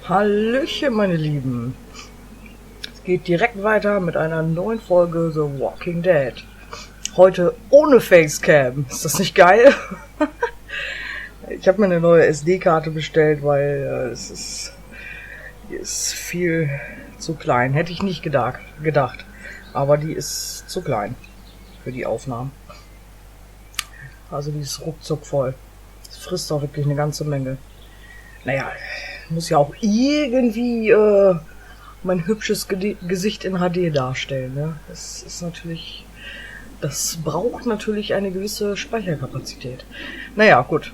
Hallöchen, meine Lieben. Es geht direkt weiter mit einer neuen Folge The Walking Dead. Heute ohne Facecam. Ist das nicht geil? Ich habe mir eine neue SD-Karte bestellt, weil die ist viel zu klein. Hätte ich nicht gedacht. Aber die ist zu klein für die Aufnahmen. Also die ist ruckzuck voll. Das frisst auch wirklich eine ganze Menge. Naja, muss ja auch irgendwie mein hübsches Gesicht in HD darstellen. Ne? Das braucht natürlich eine gewisse Speicherkapazität. Naja, gut.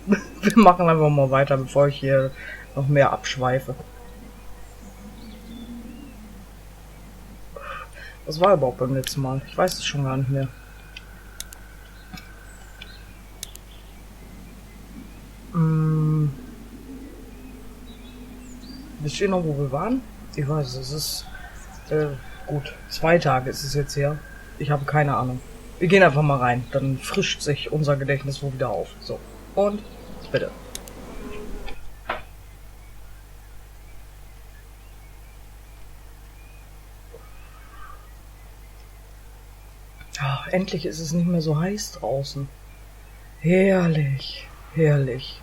Wir machen einfach mal weiter, bevor ich hier noch mehr abschweife. Was war überhaupt beim letzten Mal? Ich weiß es schon gar nicht mehr. Wisst ihr noch, wo wir waren? Ich weiß, es ist gut. 2 Tage ist es jetzt her. Ich habe keine Ahnung. Wir gehen einfach mal rein. Dann frischt sich unser Gedächtnis wohl wieder auf. So. Und bitte. Ach, endlich ist es nicht mehr so heiß draußen. Herrlich. Herrlich.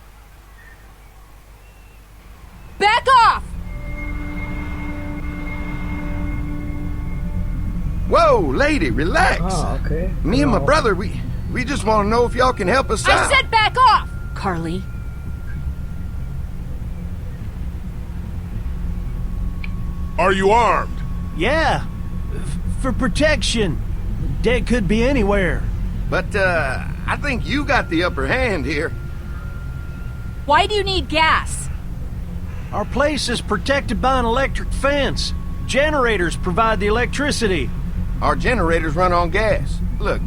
Back off! Whoa, lady, relax. Ah, okay. Me and my brother, we just want to know if y'all can help us I out. said back off! Carly. Are you armed? Yeah, for protection. Dead could be anywhere. But, I think you got the upper hand here. Why do you need gas? Our place is protected by an electric fence. Generators provide the electricity. Our generators run on gas. Look,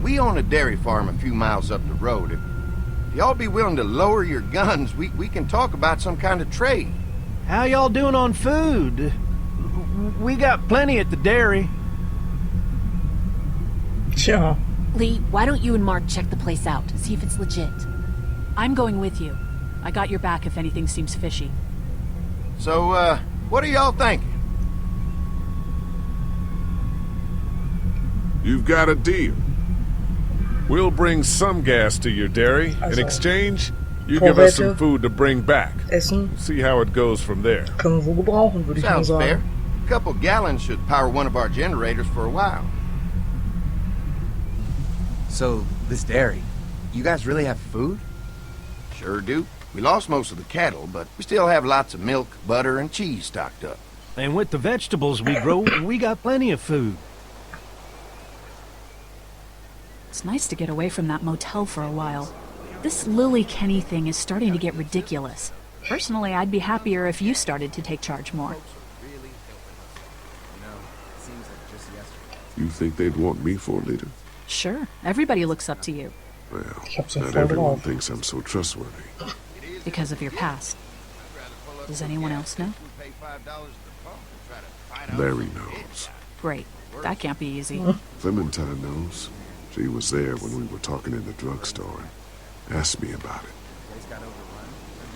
we own a dairy farm a few miles up the road. If y'all be willing to lower your guns, we can talk about some kind of trade. How y'all doing on food? We got plenty at the dairy. Tja. Lee, why don't you and Mark check the place out, see if it's legit? I'm going with you. I got your back if anything seems fishy. So, what are y'all thinking? You've got a deal. We'll bring some gas to your dairy. In exchange, you give us some food to bring back. Essen. See how it goes from there. Können wir wohl gebrauchen, würde ich mal Sounds fair. sagen. A couple gallons should power one of our generators for a while. So, this dairy, you guys really have food? Sure do. We lost most of the cattle, but we still have lots of milk, butter, and cheese stocked up. And with the vegetables we grow, we got plenty of food. It's nice to get away from that motel for a while. This Lily Kenny thing is starting to get ridiculous. Personally, I'd be happier if you started to take charge more. You think they'd want me for a leader? Sure, everybody looks up to you. Well, Ich hab's ja not voll everyone drauf. thinks I'm so trustworthy. Because of your past. Does anyone else know? Larry knows. Great. That can't be easy. Clementine knows. She was there when we were talking in the drugstore and asked me about it.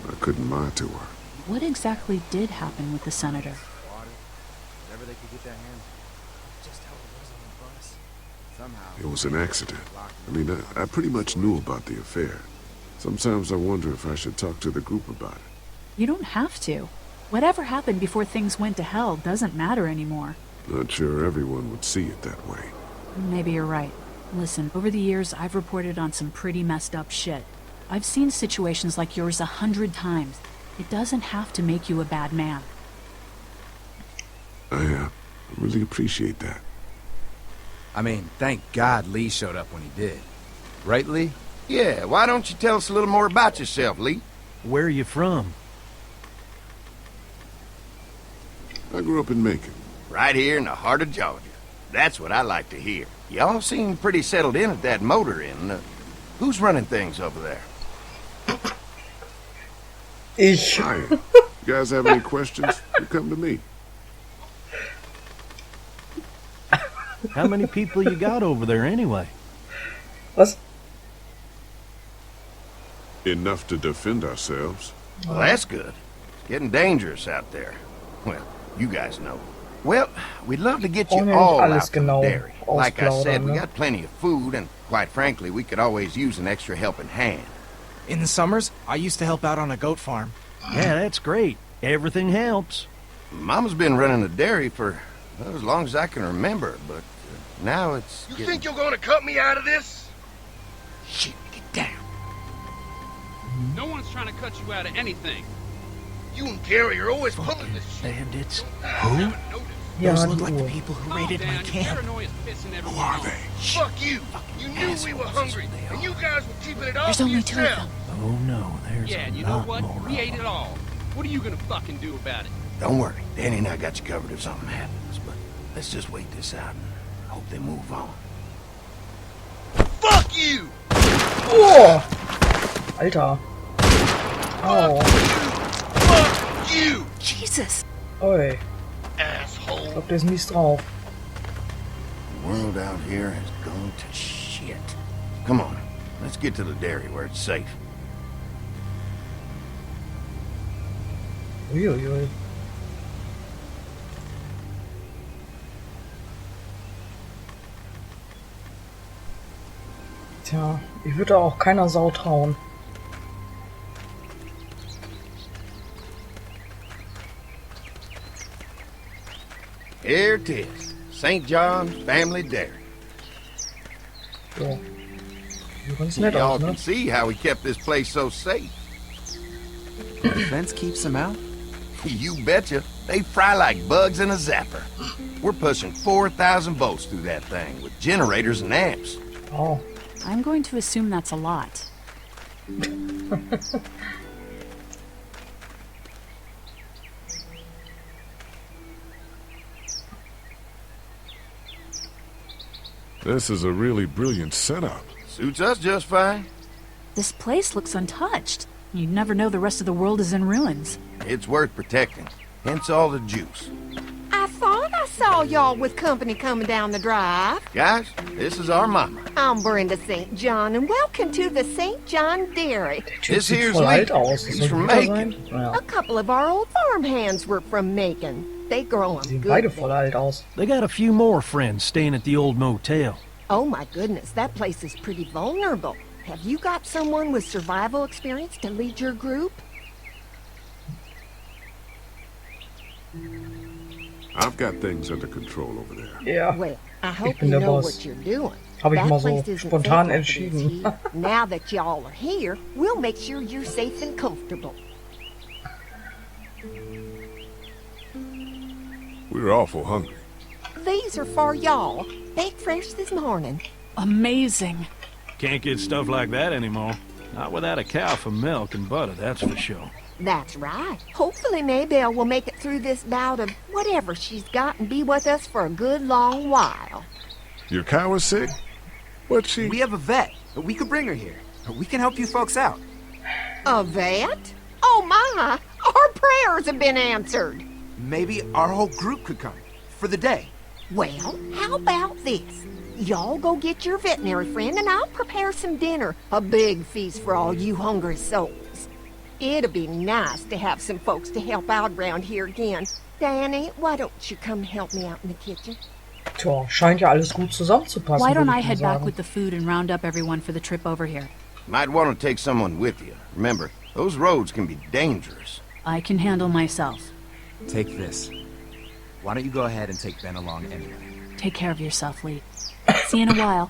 I couldn't lie to her. What exactly did happen with the senator? It was an accident. I mean, I pretty much knew about the affair. Sometimes I wonder if I should talk to the group about it. You don't have to. Whatever happened before things went to hell doesn't matter anymore. Not sure everyone would see it that way. Maybe you're right. Listen, over the years, I've reported on some pretty messed up shit. I've seen situations like yours 100 times. It doesn't have to make you a bad man. I really appreciate that. I mean, thank God Lee showed up when he did. Right, Lee? Yeah, why don't you tell us a little more about yourself, Lee? Where are you from? I grew up in Macon. Right here in the heart of Georgia. That's what I like to hear. Y'all seem pretty settled in at that motor inn. Who's running things over there? Ich. Hi. You guys have any questions? You come to me. How many people you got over there anyway? Was? Enough to defend ourselves. Well, that's good. Getting dangerous out there. Well, you guys know. Well, we'd love to get Brauchen you wir nicht all alles out to the genau dairy. Like I said, ausplaudern, we ne? got plenty of food, and quite frankly, we could always use an extra helping hand. In the summers, I used to help out on a goat farm. Yeah, that's great. Everything helps. Mama's been running the dairy for well, as long as I can remember, but now it's... You think you're gonna cut me out of this? Shit, get down. No one's trying to cut you out of anything. You and Gary are always pulling this shit. Bandits. Who? Ja, Those die look like the Uhr. people who Calm raided my down, camp. paranoia's pissing Who everyone are off. they? Fuck you. You knew we were hungry, and you guys were keeping it all There's to only two of yourself. them. Oh no, there's Yeah, a and you know lot what? more We of ate them. it all. What are you gonna fucking do about it? Don't worry, Danny and I got you covered if something happens, but let's just wait this out and hope they move on. Fuck you! Oh! Alter. Au. Fuck you! Jesus! Oi. Ich Asshole. glaub, der ist mies drauf. The world out here has gone to shit. Come on, let's get to the dairy where it's safe. Uiuiui. Tja, ich würde auch keiner Sau trauen. Here it is, St. John's Family Dairy. So. Sieht ganz nett Y'all aus, ne? can see how we kept this place so safe. The fence keeps them out? You betcha. They fry like bugs in a zapper. We're pushing 4,000 volts through that thing with generators and amps. Oh. I'm going to assume that's a lot. This is a really brilliant setup. Suits us just fine. This place looks untouched. You'd never know the rest of the world is in ruins. It's worth protecting. Hence all the juice. I thought I saw y'all with company coming down the drive. Guys, this is our mama. I'm Brenda St. John, and welcome to the St. John Dairy. Typ This sieht here's voll alt Lee. aus. Das He's soll from guter Macon. sein. Ja. A couple of our old farmhands were from Macon. They grow 'em Sehen good. beide voll alt aus. They got a few more friends staying at the old motel. Oh my goodness, that place is pretty vulnerable. Have you got someone with survival experience to lead your group? I've got things under control over there. Ja. Well, I hope bin you der know Boss. what you're doing. Hab ich That mal so place isn't spontan safe after this entschieden. heat. Now that y'all are here, we'll make sure you're safe and comfortable. We're awful hungry. These are for y'all. Baked fresh this morning. Amazing. Can't get stuff like that anymore. Not without a cow for milk and butter, that's for sure. That's right. Hopefully Maybelle will make it through this bout of whatever she's got and be with us for a good long while. Your cow is sick? What's she? We have a vet. We could bring her here. We can help you folks out. A vet? Oh my! Our prayers have been answered. Maybe our whole group could come. For the day. Well, how about this? Y'all go get your veterinary friend and I'll prepare some dinner. A big feast for all you hungry souls. It'd be nice to have some folks to help out around here again. Danny, why don't you come help me out in the kitchen? Tja, scheint ja alles gut zusammenzupassen. Why don't würde I ich mal head back sagen. with the food and round up everyone for the trip over here? Might want to take someone with you. Remember, those roads can be dangerous. I can handle myself. Take this. Why don't you go ahead and take Ben along anyway? Take care of yourself, Lee. See you in a while.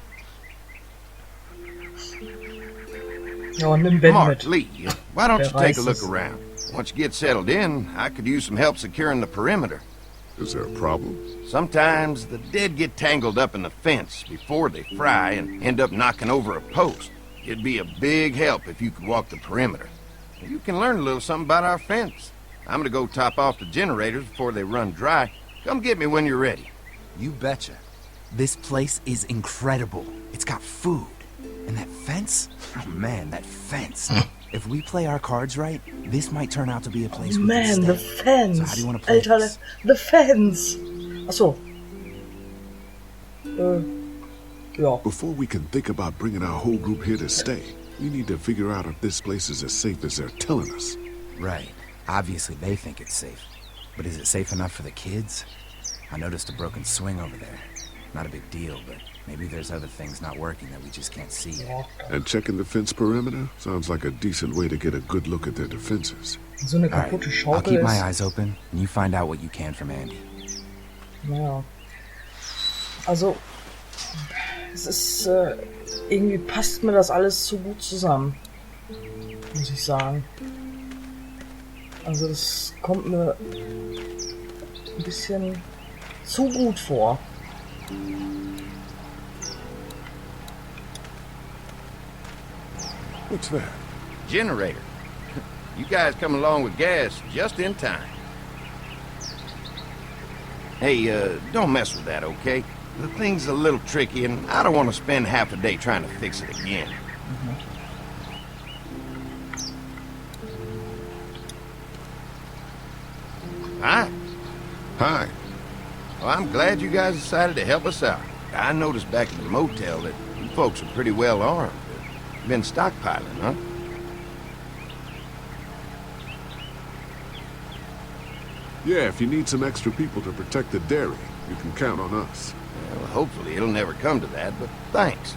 Ja, nimm Ben Mark, mit. Lee, why don't you Wer take a weiß look es. around? Once you get settled in, I could use some help securing the perimeter. Is there a problem? Sometimes the dead get tangled up in the fence before they fry and end up knocking over a post. It'd be a big help if you could walk the perimeter. You can learn a little something about our fence. I'm gonna go top off the generators before they run dry. Come get me when you're ready. You betcha. This place is incredible. It's got food. And that fence? Oh man, that fence. If we play our cards right, this might turn out to be a place we Man, can the stay. fence. So how do you want to play Alter, this? the fence. Achso. Ja. Before we can think about bringing our whole group here to stay, we need to figure out if this place is as safe as they're telling us. Right. Obviously, they think it's safe. But is it safe enough for the kids? I noticed a broken swing over there. Not a big deal, but maybe there's other things not working that we just can't see. And checking the fence perimeter sounds like a decent way to get a good look at their defenses. So eine All right, kaputte I'll Schaukel keep my ist. eyes open, and you find out what you can from Andy. Ja. Also, es ist irgendwie passt mir das alles zu gut zusammen, muss ich sagen. Also das kommt mir ein bisschen zu gut vor. What's that? Generator. You guys come along with gas just in time. Hey, don't mess with that, okay? The thing's a little tricky, and I don't want to spend half a day trying to fix it again. Hi. Hi. Well, I'm glad you guys decided to help us out. I noticed back at the motel that you folks are pretty well armed. You've been stockpiling, huh? Yeah, if you need some extra people to protect the dairy, you can count on us. Well, hopefully it'll never come to that, but thanks.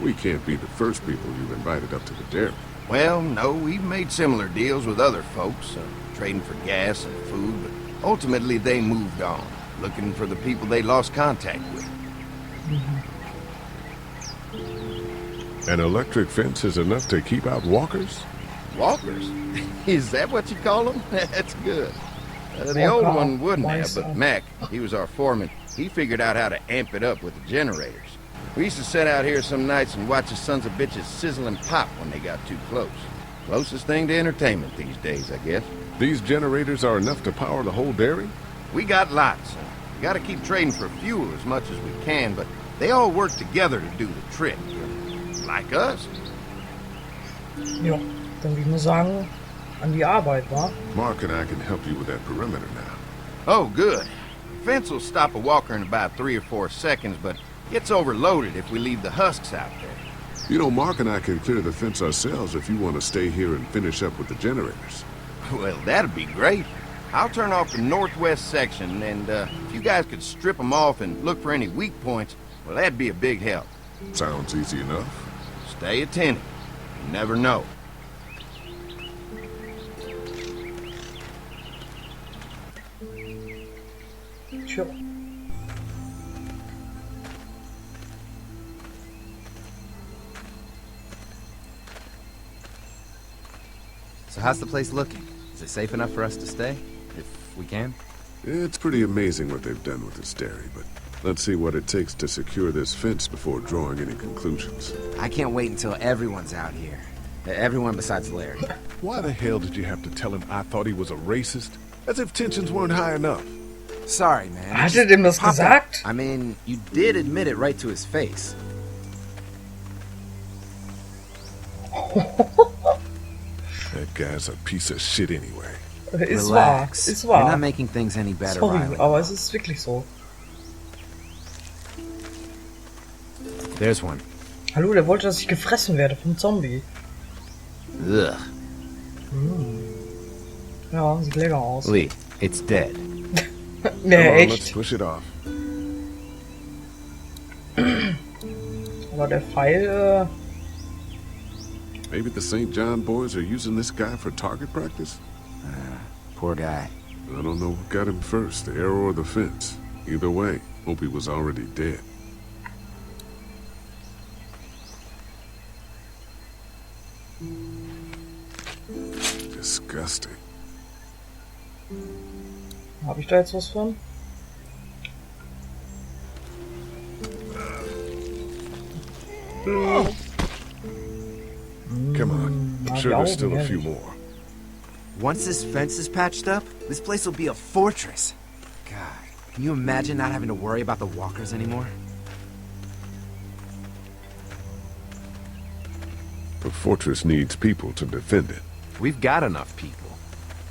We can't be the first people you've invited up to the dairy. Well, no, we've made similar deals with other folks, trading for gas and food, but ultimately they moved on, looking for the people they lost contact with. An electric fence is enough to keep out walkers? Walkers? Is that what you call them? That's good. The old one wouldn't have, but Mac, he was our foreman, he figured out how to amp it up with the generators. We used to sit out here some nights and watch the sons of bitches sizzle and pop when they got too close. Closest thing to entertainment these days, I guess. These generators are enough to power the whole dairy? We got lots. We gotta keep trading for fuel as much as we can, but they all work together to do the trick. Like us. Ja, dann würde ich mal sagen, an die Arbeit, wa? Mark and I can help you with that perimeter now. Oh, good. The fence will stop a walker in about 3 or 4 seconds, but gets overloaded if we leave the husks out there. You know, Mark and I can clear the fence ourselves if you want to stay here and finish up with the generators. Well, that'd be great. I'll turn off the northwest section, and if you guys could strip them off and look for any weak points, well, that'd be a big help. Sounds easy enough. Stay attentive. You never know. Sure. So how's the place looking? Is it safe enough for us to stay? If we can? It's pretty amazing what they've done with this dairy, but let's see what it takes to secure this fence before drawing any conclusions. I can't wait until everyone's out here. Everyone besides Larry. Why the hell did you have to tell him I thought he was a racist? As if tensions weren't high enough. Sorry, man. Hat er dem das Popped gesagt? up. I mean, you did admit it right to his face. That guy's a piece of shit anyway. Ist wahr, Relax. ist You're wahr. not making things any better, Sorry, Riley. aber es ist wirklich so. There's one. Hallo, der wollte, dass ich gefressen werde vom Zombie. Ugh. Ja, sieht lecker aus. Lee, it's dead. Nee, Come on, let's echt. push it off. Aber der Pfeil, Maybe the St. John boys are using this guy for target practice? Poor guy. I don't know what got him first, the arrow or the fence. Either way, hope he was already dead. Disgusting. habe ich da jetzt was von? Come on, I'm sure there's still a few more. Once this fence is patched up, this place will be a fortress. God, can you imagine not having to worry about the walkers anymore? The fortress needs people to defend it. We've got enough people.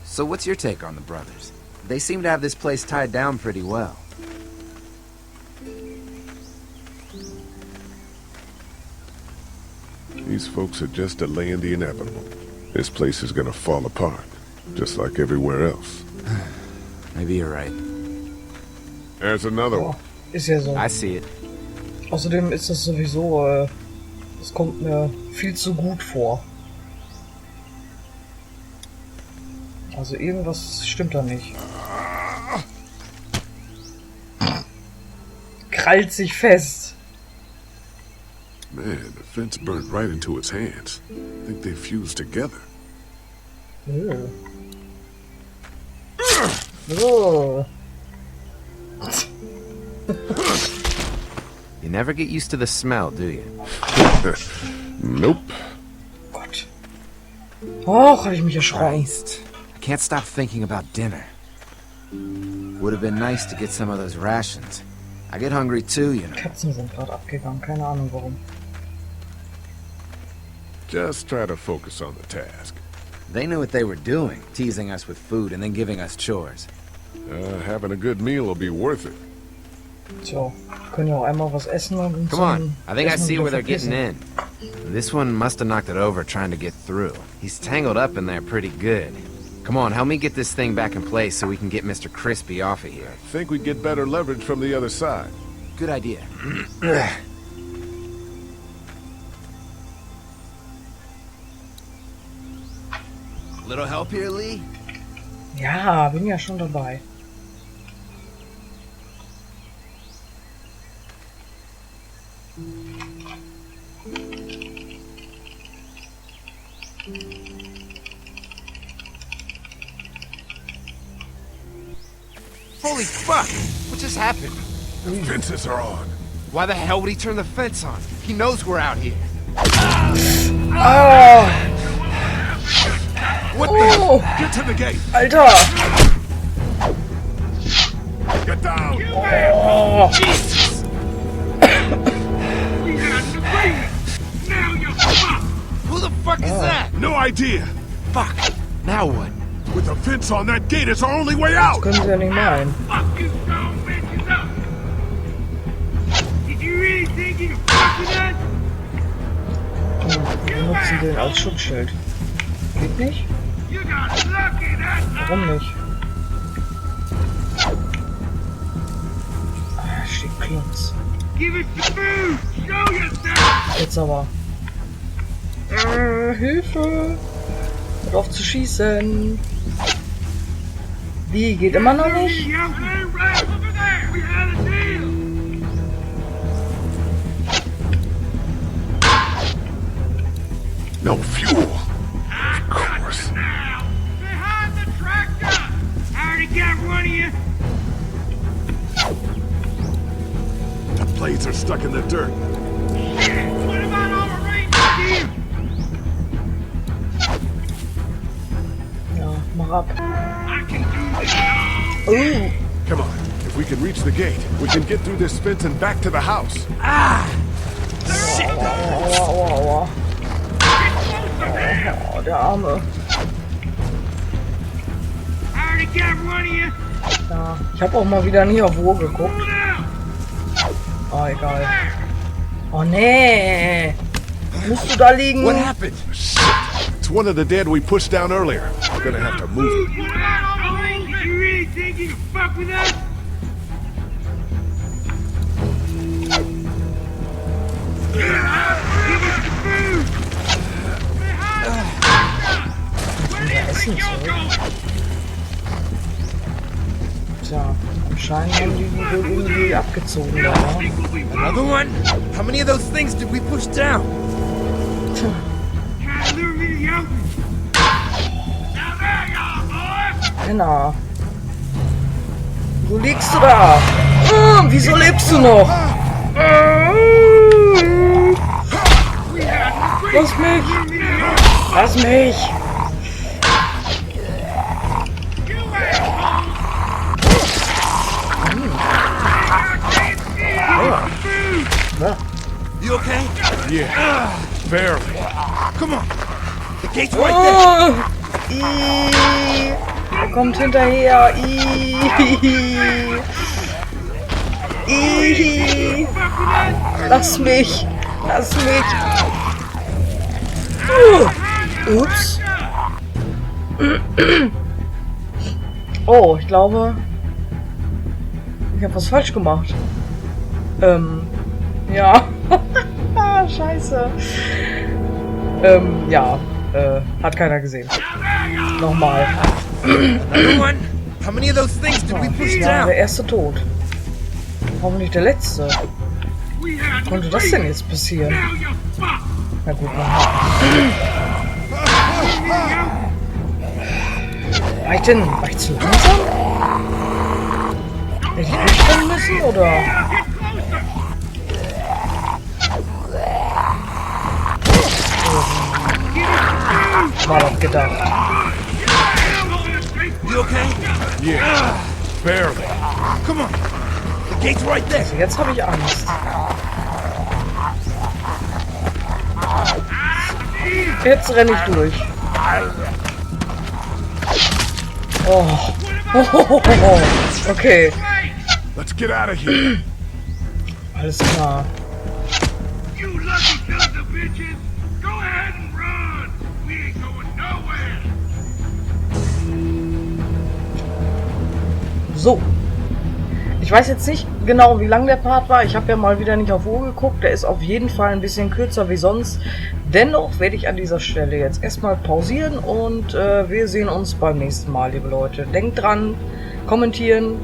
So what's your take on the brothers? They seem to have this place tied down pretty well. These folks are just delaying the inevitable. This place is gonna fall apart, just like everywhere else. Maybe you're right. There's another one. Ist ja so. I see it. Außerdem ist das sowieso, das kommt mir viel zu gut vor. Also irgendwas stimmt da nicht. Krallt sich fest. Man, the fence burnt right into its hands. I think they fused together. Oh. Oh. You never get used to the smell, do you? Nope. Gott. Och, hab ich mich erschrocken. Christ. I can't stop thinking about dinner. Would have been nice to get some of those rations. I get hungry too, you know. Katzen sind gerade abgegangen, keine Ahnung warum. Just try to focus on the task. They knew what they were doing, teasing us with food and then giving us chores. Having a good meal will be worth it. So, können ja auch einmal was essen und Come on, I think I see where they're getting in. This one must have knocked it over trying to get through. He's tangled up in there pretty good. Come on, help me get this thing back in place so we can get Mr. Crispy off of here. I think we get better leverage from the other side. Good idea. Little help here, Lee? Ja, bin ja schon dabei. Holy fuck! What just happened? The fences are on. Why the hell would he turn the fence on? He knows we're out here. Oh! What the? Get to the gate! Alter! Get down! Oh! Jesus! Who the fuck is that? No idea! Fuck! Now what? With the fence on, that gate is our only way out! Können sie ja nicht meinen. Fuck you, son bitches up! Did you really think you could fuck with us? Wir nutzen den als Schutzschild. Geht nicht? You got lucky that time! Warum nicht? Ah, steht Klotz. Give us the food! Show yourself! Jetzt aber. Hilfe! Hört auf zu schießen! Wie, geht immer noch nicht? No fuel! Of course. Behind the tractor! I already got one of you! The blades are stuck in the dirt. Shit! What about all the reindeer? Ja, mach ab. I can do this! Oh! Come on. If we can reach the gate, we can get through this fence and back to the house. Aua, aua, aua. Oh, der Arme. I already got one of you! Ja, ich habe auch mal wieder nie auf Ruhe geguckt. Oh, egal. Oh, nee. Musst du da liegen? What happened? Shit! It's one of the dead we pushed down earlier. We're gonna have to move it. What about all the reindeer? You really think you can fuck with us? Give us the food! Behind the tractor! Where do you think you're going? Tja, anscheinend haben die wohl irgendwie abgezogen da, ne? Another one? How many of those things did we push down? Tja, Trying to lure me to the open. Now there you are, boy! Penner. Wo liegst du da? Wieso lebst du noch? Lass mich! Lass mich! You okay? Yeah, barely. Come on. The gate's right there. Er kommt hinterher. Lass mich. Lass mich. Ups. Oh, ich glaube, ich habe was falsch gemacht. Ja. Scheiße. Ja. Hat keiner gesehen. Nochmal. How many of those things did we push Ja, down? der erste Tod. Warum nicht der letzte? Wie konnte das denn jetzt passieren? Na gut, nochmal. War ich zu langsam? Hätte ich durchrennen müssen, oder? War das gedacht. You okay? Yeah, barely. Come on. The gate's right there. Also jetzt habe ich Angst. Jetzt renne ich durch. Oh. Okay. Let's get out of here. Alles klar. You lucky sons of bitches! Go ahead and run! We ain't going nowhere! So. Ich weiß jetzt nicht genau, wie lang der Part war. Ich habe ja mal wieder nicht auf Uhr geguckt. Der ist auf jeden Fall ein bisschen kürzer wie sonst. Dennoch werde ich an dieser Stelle jetzt erstmal pausieren und wir sehen uns beim nächsten Mal, liebe Leute. Denkt dran, kommentieren,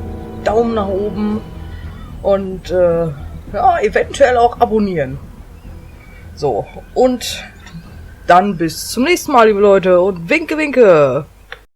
Daumen nach oben und ja, eventuell auch abonnieren. So, und dann bis zum nächsten Mal, liebe Leute, und winke, winke!